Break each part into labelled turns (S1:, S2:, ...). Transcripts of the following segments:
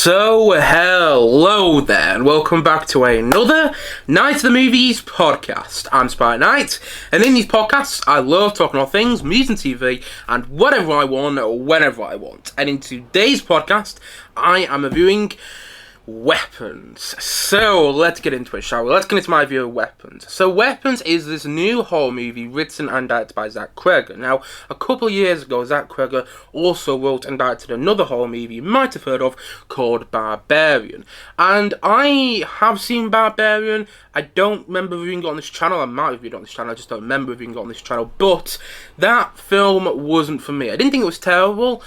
S1: So, hello there, and welcome back to another Night of the Movies podcast. I'm Spike Knight, and in these podcasts, I love talking about things, movies and TV, and whatever I want, whenever I want. And in today's podcast, I am reviewing Weapons. So, let's get into it, shall we? Let's get into my review of Weapons. So, Weapons is this new horror movie written and directed by Zach Cregger. Now, a couple of years ago, Zach Cregger also wrote and directed another horror movie you might have heard of called Barbarian. And I have seen Barbarian. I don't remember reviewing it on this channel. I might have reviewed it on this channel. I just don't remember reviewing it on this channel. But that film wasn't for me. I didn't think it was terrible.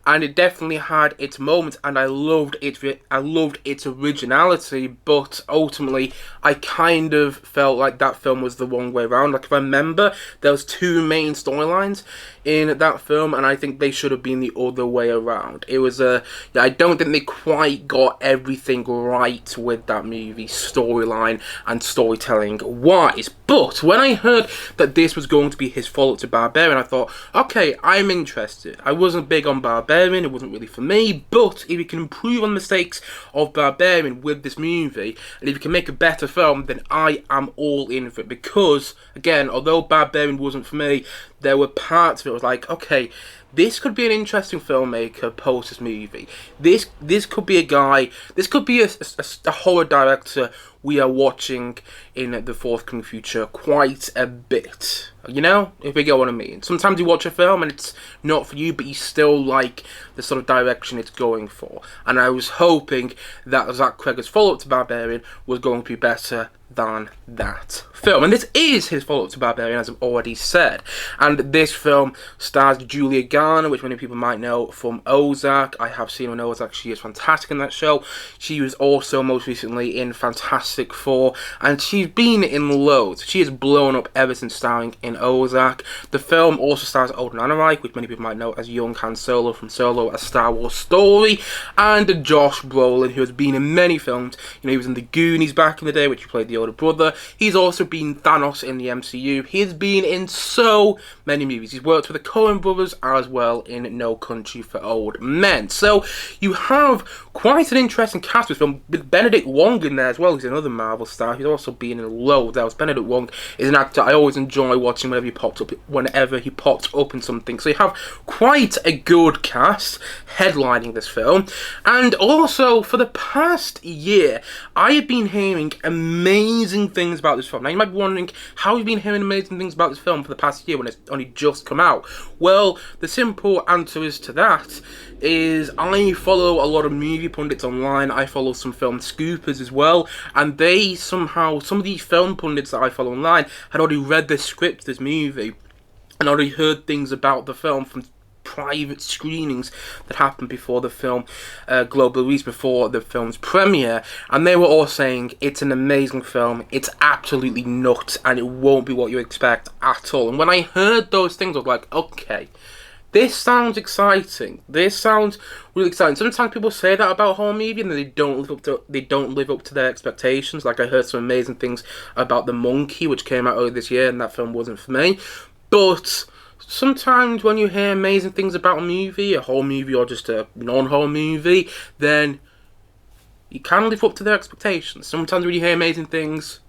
S1: And it definitely had its moments, and I loved its originality, but ultimately, I kind of felt like that film was the wrong way around. Like, if I remember, there was two main storylines in that film, and I think they should have been the other way around. It was I don't think they quite got everything right with that movie, storyline and storytelling-wise. But when I heard that this was going to be his follow-up to Barbarian, I thought, okay, I'm interested. I wasn't big on Barbarian, it wasn't really for me, but if you can improve on the mistakes of Barbarian with this movie, and if you can make a better film, then I am all in for it. Because, again, although Barbarian wasn't for me, there were parts of it was like, okay, this could be an interesting filmmaker post this movie. This could be a guy, this could be a horror director we are watching in the forthcoming future quite a bit. You know, if you get what I mean. Sometimes you watch a film and it's not for you, but you still like the sort of direction it's going for. And I was hoping that Zach Cregger's follow-up to Barbarian was going to be better than that film. And this is his follow-up to Barbarian, as I've already said. And this film stars Julia Garner, which many people might know from Ozark. I have seen her on Ozark. She is fantastic in that show. She was also most recently in Fantastic Four, and she's been in loads. She has blown up ever since starring in Ozark. The film also stars Alden Ehrenreich, which many people might know as young Han Solo from Solo: A Star Wars Story, and Josh Brolin, who has been in many films. You know, he was in The Goonies back in the day, which he played the older brother. He's also been Thanos in the MCU. He has been in so many movies. He's worked with the Coen brothers as well in No Country for Old Men. So you have quite an interesting cast with this film, with Benedict Wong in there as well. He's another Marvel star. He's also been in loads else. Benedict Wong is an actor I always enjoy watching whenever he popped up in something. So you have quite a good cast headlining this film. And also, for the past year, I have been hearing amazing things about this film. Now, you might be wondering, how have you been hearing amazing things about this film for the past year when it's only just come out? Well, the simple answer to that is I follow a lot of movie pundits online. I follow some film scoopers as well, and they somehow, some of these film pundits that I follow online had already read the script of this movie and already heard things about the film from private screenings that happened before the film global release, before the film's premiere, and they were all saying it's an amazing film, it's absolutely nuts, and it won't be what you expect at all. And when I heard those things, I was like, okay, this sounds exciting. This sounds really exciting. Sometimes people say that about horror movie and they don't live up to their expectations. Like, I heard some amazing things about The Monkey, which came out earlier this year, and that film wasn't for me. But sometimes when you hear amazing things about a movie, a horror movie or just a non-horror movie, then you can live up to their expectations. Sometimes when you hear amazing things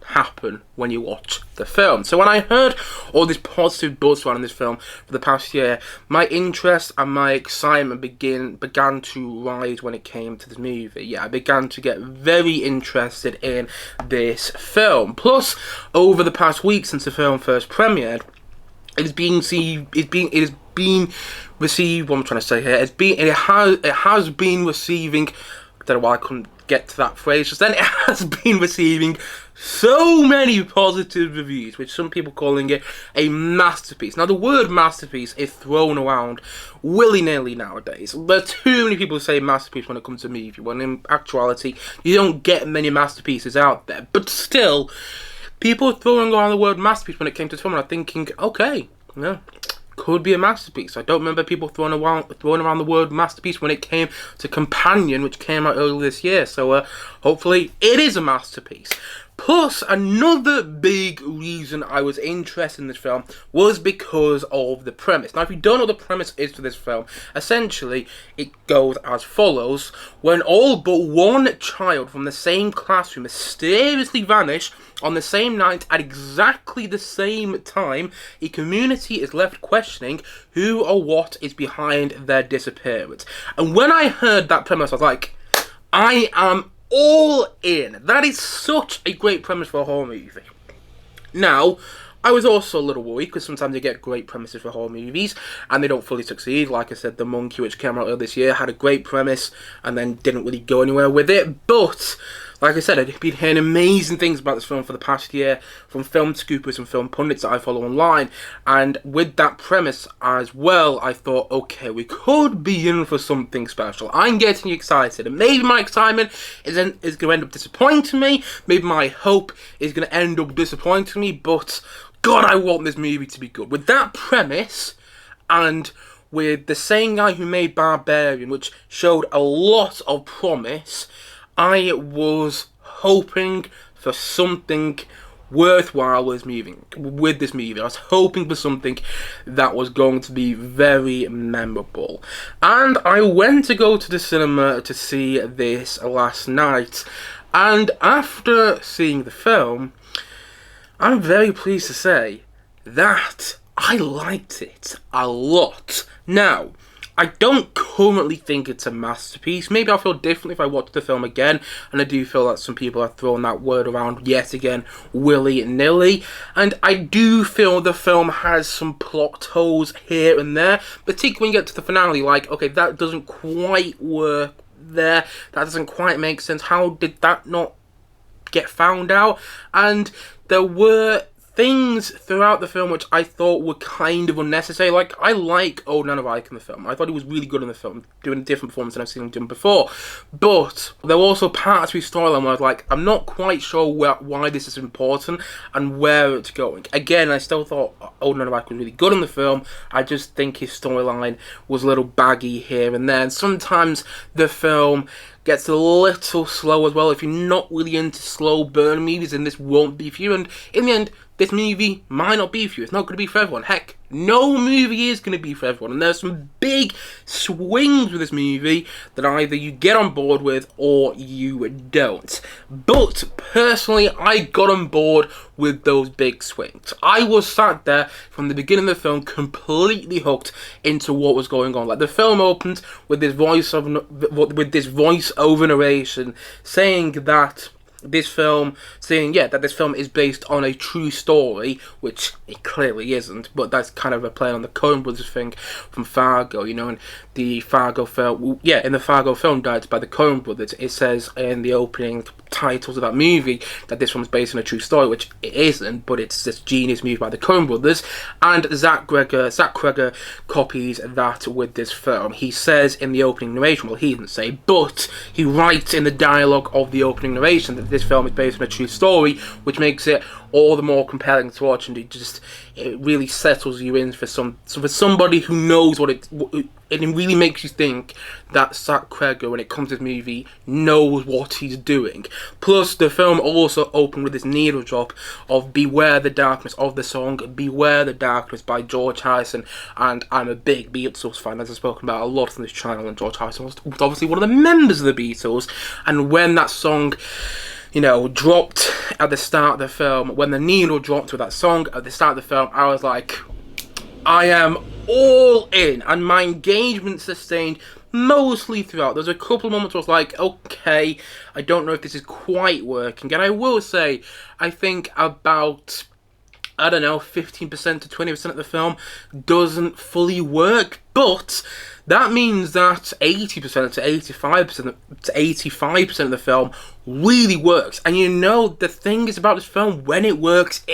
S1: happen when you watch the film. So when I heard all this positive buzz around this film for the past year, my interest and my excitement began to rise when it came to this movie. Yeah, I began to get very interested in this film. Plus, over the past week since the film first premiered, it has been received. What I'm trying to say here, it has been receiving. I don't know why I couldn't get to that phrase just then. It has been receiving so many positive reviews, with some people calling it a masterpiece. Now, the word masterpiece is thrown around willy-nilly nowadays. There are too many people who say masterpiece when it comes to a movie, when in actuality, you don't get many masterpieces out there. But still, people are throwing around the word masterpiece when it came to film, and I'm thinking, okay, yeah, could be a masterpiece. I don't remember people throwing around the word masterpiece when it came to Companion, which came out earlier this year. So hopefully it is a masterpiece. Plus, another big reason I was interested in this film was because of the premise. Now, if you don't know what the premise is for this film, essentially, it goes as follows. When all but one child from the same classroom mysteriously vanish on the same night at exactly the same time, a community is left questioning who or what is behind their disappearance. And when I heard that premise, I was like, I am all in. That is such a great premise for a horror movie. Now, I was also a little worried because sometimes you get great premises for horror movies and they don't fully succeed. Like I said, The Monkey, which came out earlier this year, had a great premise and then didn't really go anywhere with it. But like I said, I've been hearing amazing things about this film for the past year from film scoopers and film pundits that I follow online. And with that premise as well, I thought, okay, we could be in for something special. I'm getting excited. And maybe my excitement is going to end up disappointing me. Maybe my hope is going to end up disappointing me. But God, I want this movie to be good. With that premise and with the same guy who made Barbarian, which showed a lot of promise, I was hoping for something worthwhile with this movie. I was hoping for something that was going to be very memorable. And I went to go to the cinema to see this last night. And after seeing the film, I'm very pleased to say that I liked it a lot. Now, I don't currently think it's a masterpiece. Maybe I'll feel differently if I watch the film again, and I do feel that some people have thrown that word around yet again, willy-nilly. And I do feel the film has some plot holes here and there, particularly when you get to the finale, like, okay, that doesn't quite work there, that doesn't quite make sense, how did that not get found out? And there were things throughout the film which I thought were kind of unnecessary. Like, I like Old Nanavike in the film. I thought he was really good in the film, doing a different performance than I've seen him doing before. But there were also parts of his storyline where I was like, I'm not quite sure why this is important and where it's going. Again, I still thought Old Nanavike was really good in the film. I just think his storyline was a little baggy here and there. And sometimes the film gets a little slow as well. If you're not really into slow burn movies, then this won't be for you. And in the end, this movie might not be for you. It's not going to be for everyone. Heck, no movie is going to be for everyone. And there's some big swings with this movie that either you get on board with or you don't. But personally, I got on board with those big swings. I was sat there from the beginning of the film completely hooked into what was going on. Like, the film opens with this voiceover narration saying that this film is based on a true story, which it clearly isn't, but that's kind of a play on the Coen Brothers thing from Fargo, you know, and the Fargo film, in the Fargo film directed by the Coen Brothers, it says in the opening titles of that movie that this one's based on a true story, which it isn't, but it's this genius movie by the Coen Brothers, and Zach Cregger copies that with this film. He says in the opening narration, well, he doesn't say, but he writes in the dialogue of the opening narration that this film is based on a true story, which makes it all the more compelling to watch, and it really settles you in for somebody who knows it really makes you think that Zach Cregger, when it comes to this movie, knows what he's doing. Plus, the film also opened with this needle drop of Beware the Darkness, of the song Beware the Darkness by George Harrison, and I'm a big Beatles fan, as I've spoken about a lot on this channel, and George Harrison was obviously one of the members of the Beatles, and when that song dropped at the start of the film, when the needle dropped with that song at the start of the film, I was like, I am all in, and my engagement sustained mostly throughout. There's a couple of moments where I was like, okay, I don't know if this is quite working, and I will say, I think about 15% to 20% of the film doesn't fully work, but that means that 80% to 85% of the film really works. And the thing is about this film, when it works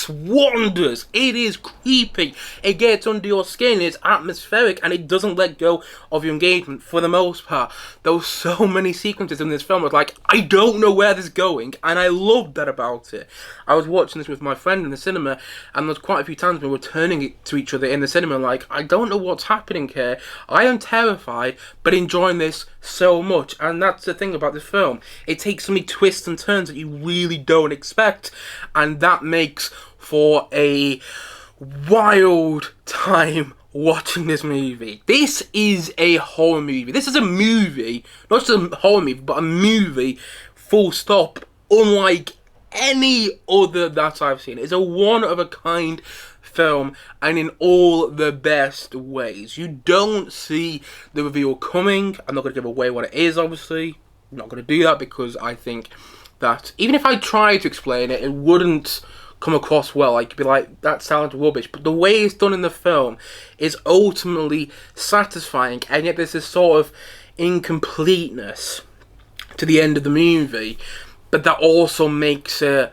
S1: wonders. It is creepy, it gets under your skin, it's atmospheric, and it doesn't let go of your engagement for the most part. There were so many sequences in this film, I was like, I don't know where this is going, and I loved that about it. I was watching this with my friend in the cinema, and there's quite a few times we were turning it to each other in the cinema, like, I don't know what's what's happening here. I am terrified, but enjoying this so much. And that's the thing about this film. It takes so many twists and turns that you really don't expect. And that makes for a wild time watching this movie. This is a horror movie. This is a movie, not just a horror movie, but a movie, full stop, unlike any other that I've seen. It's a one-of-a-kind film, and in all the best ways. You don't see the reveal coming. I'm not going to give away what it is, obviously. I'm not going to do that because I think that even if I tried to explain it, it wouldn't come across well. I could be like, that sounds rubbish. But the way it's done in the film is ultimately satisfying, and yet there's this sort of incompleteness to the end of the movie. But that also makes you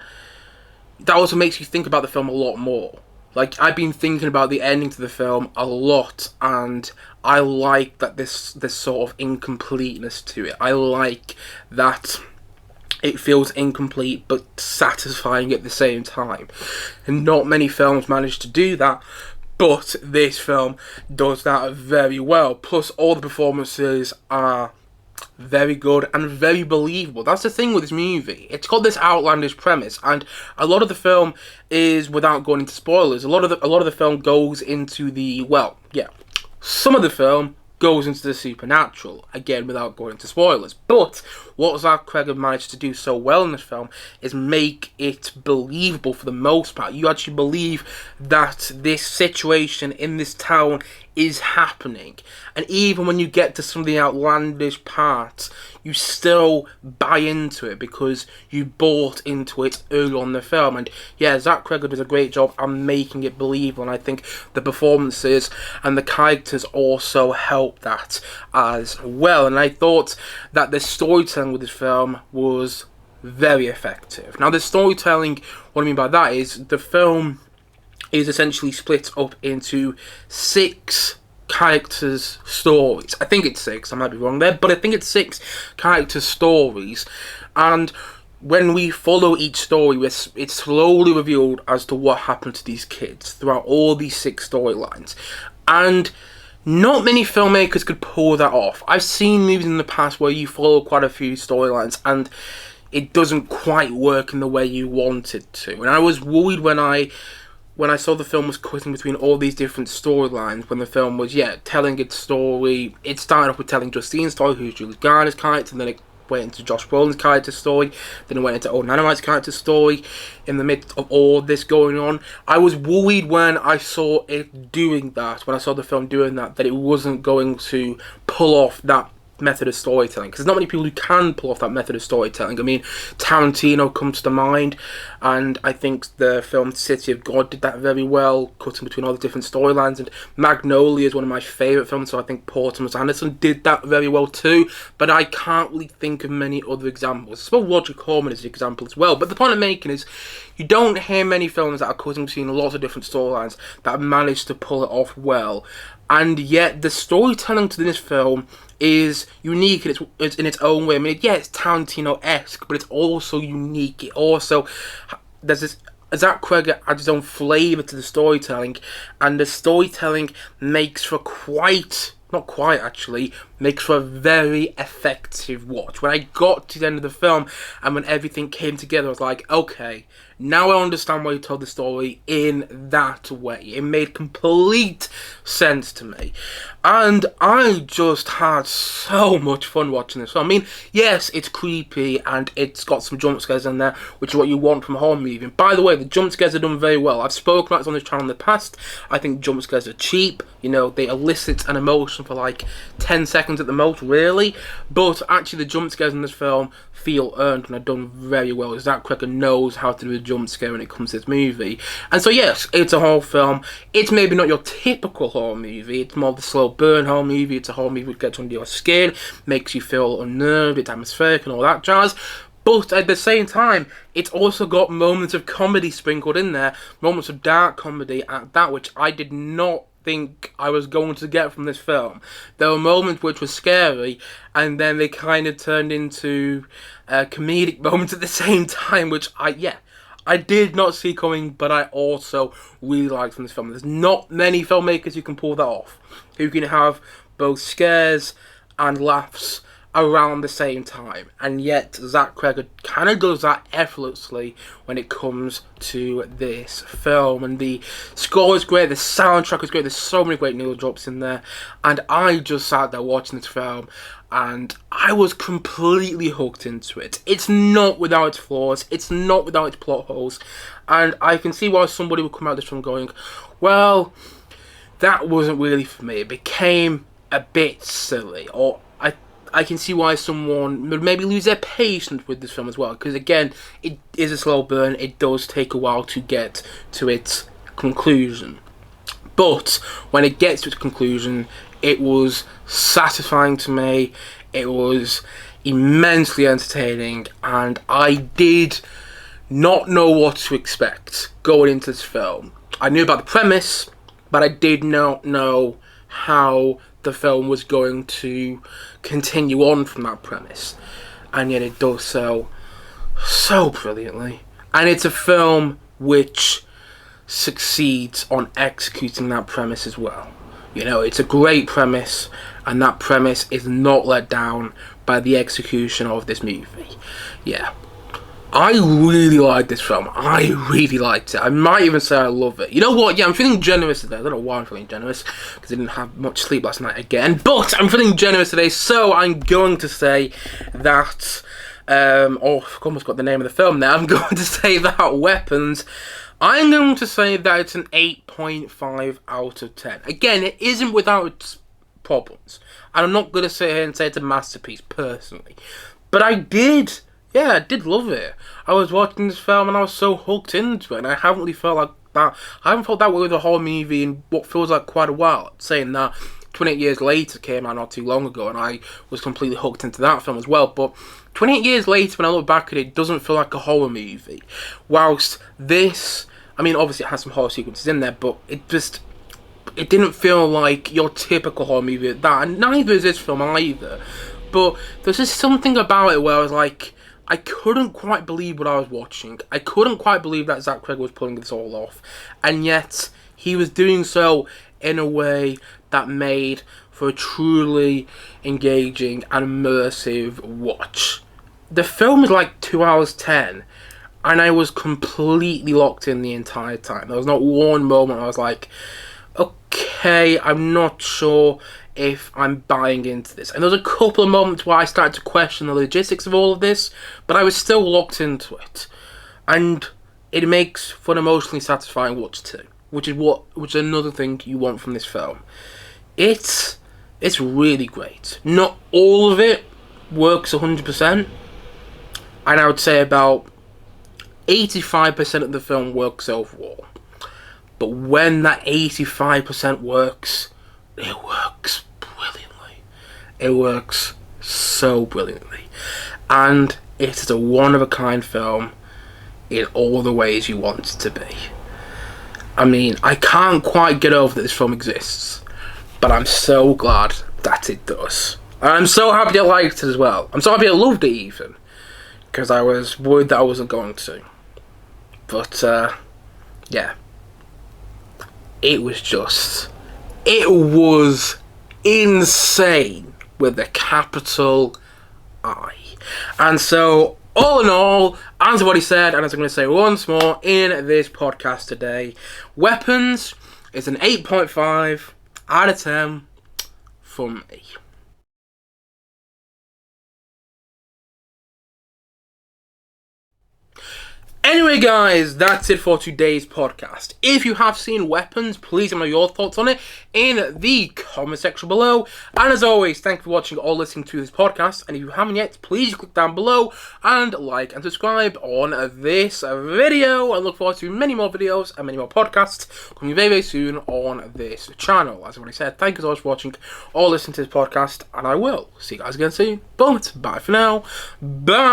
S1: think about the film a lot more. Like, I've been thinking about the ending to the film a lot, and I like that this sort of incompleteness to it. I like that it feels incomplete but satisfying at the same time. And not many films manage to do that, but this film does that very well. Plus, all the performances are very good and very believable. That's the thing with this movie. It's got this outlandish premise, and a lot of the film is, without going into spoilers, a lot of the film goes into some of the film goes into the supernatural, again without going into spoilers. But what Zach Cregger managed to do so well in this film is make it believable for the most part. You actually believe that this situation in this town is happening, and even when you get to some of the outlandish parts, you still buy into it because you bought into it early on in the film. And yeah, Zach Cregger does a great job on making it believable, and I think the performances and the characters also help that as well. And I thought that the storytelling with this film was very effective. Now, the storytelling, what I mean by that is the film is essentially split up into 6 characters' stories. I think it's 6, I might be wrong there, but I think it's 6 character stories. And when we follow each story, it's slowly revealed as to what happened to these kids throughout all these 6 storylines. And not many filmmakers could pull that off. I've seen movies in the past where you follow quite a few storylines and it doesn't quite work in the way you want it to. And I was worried when I saw the film was cutting between all these different storylines, when the film was, telling its story. It started off with telling Justine's story, who's Julie Garner's character, and then it went into Josh Brolin's character story, then it went into Old Nanamite's character story. In the midst of all this going on, I was worried when I saw it doing that, when I saw the film doing that it wasn't going to pull off that method of storytelling, because there's not many people who can pull off that method of storytelling. I mean, Tarantino comes to mind, and I think the film City of God did that very well, cutting between all the different storylines, and Magnolia is one of my favourite films, so I think Paul Thomas Anderson did that very well too, but I can't really think of many other examples. I suppose Roger Corman is an example as well, but the point I'm making is you don't hear many films that are cutting between lots of different storylines that have managed to pull it off well, and yet the storytelling to this film is unique in its own way. I mean, it's Tarantino-esque, but it's also unique. It also, there's this, Zach Cregger adds his own flavour to the storytelling, and the storytelling makes for makes for a very effective watch. When I got to the end of the film, and when everything came together, I was like, okay, now I understand why you told the story in that way. It made complete sense to me. And I just had so much fun watching this film. I mean, yes, it's creepy and it's got some jump scares in there, which is what you want from a horror movie. And by the way, the jump scares are done very well. I've spoken about this on this channel in the past. I think jump scares are cheap. You know, they elicit an emotion for like 10 seconds at the most, really. But actually, the jump scares in this film feel earned and are done very well. Zach Cregger knows how to do a jump scare when it comes to this movie. And so yes, it's a horror film. It's maybe not your typical horror movie. It's more of a slow burn horror movie. It's a horror movie that gets under your skin, makes you feel unnerved, it's atmospheric and all that jazz. But at the same time, it's also got moments of comedy sprinkled in there, moments of dark comedy at that, which I did not think I was going to get from this film. There were moments which were scary, and then they kind of turned into comedic moments at the same time, which I did not see coming, but I also really liked from this film. There's not many filmmakers who can pull that off, who can have both scares and laughs around the same time, and yet Zach Cregger kind of does that effortlessly when it comes to this film. And the score is great, the soundtrack is great, there's so many great needle drops in there, and I just sat there watching this film and I was completely hooked into it. It's not without its flaws, it's not without its plot holes, and I can see why somebody would come out of this film going, well, that wasn't really for me, it became a bit silly, or I can see why someone would maybe lose their patience with this film as well, because again, it is a slow burn, it does take a while to get to its conclusion. But when it gets to its conclusion, it was satisfying to me, it was immensely entertaining, and I did not know what to expect going into this film. I knew about the premise, but I did not know how the film was going to continue on from that premise, and yet it does so brilliantly. And it's a film which succeeds on executing that premise as well. You know, it's a great premise, and that premise is not let down by the execution of this movie. Yeah, I really liked this film. I really liked it. I might even say I love it. You know what? Yeah, I'm feeling generous today. I don't know why I'm feeling generous, because I didn't have much sleep last night again. But I'm feeling generous today, so I'm going to say that... I've almost got the name of the film now. I'm going to say that Weapons... I'm going to say that it's an 8.5 out of 10. Again, it isn't without its problems. And I'm not going to sit here and say it's a masterpiece, personally. But I did love it. I was watching this film and I was so hooked into it, and I haven't really felt like that. I haven't felt that way with the whole movie in what feels like quite a while. Saying that 28 Years Later came out not too long ago, and I was completely hooked into that film as well. But 28 years later, when I look back at it, it doesn't feel like a horror movie. Whilst this, I mean, obviously it has some horror sequences in there, but it didn't feel like your typical horror movie at that, and neither is this film either. But there's just something about it where I was like, I couldn't quite believe what I was watching. I couldn't quite believe that Zach Cregger was pulling this all off. And yet, he was doing so in a way that made for a truly engaging and immersive watch. The film is like 2 hours 10, and I was completely locked in the entire time. There was not one moment I was like, okay, I'm not sure if I'm buying into this. And there was a couple of moments where I started to question the logistics of all of this, but I was still locked into it. And it makes for an emotionally satisfying watch too, which is another thing you want from this film. It's really great. Not all of it works 100%, and I would say about 85% of the film works overall. But when that 85% works, it works brilliantly. It works so brilliantly. And it is a one-of-a-kind film in all the ways you want it to be. I mean, I can't quite get over that this film exists, but I'm so glad that it does. And I'm so happy I liked it as well. I'm so happy I loved it even, because I was worried that I wasn't going to. But, yeah. It was insane with a capital I. And so, all in all, as what he said, and as I'm going to say once more in this podcast today, Weapons is an 8.5 out of 10 for me. Anyway guys, that's it for today's podcast. If you have seen Weapons, please let me know your thoughts on it in the comment section below. And as always, thank you for watching or listening to this podcast. And if you haven't yet, please click down below and like and subscribe on this video. I look forward to many more videos and many more podcasts coming very, very soon on this channel. As I've already said, thank you so much for watching or listening to this podcast. And I will see you guys again soon. But bye for now. Bye.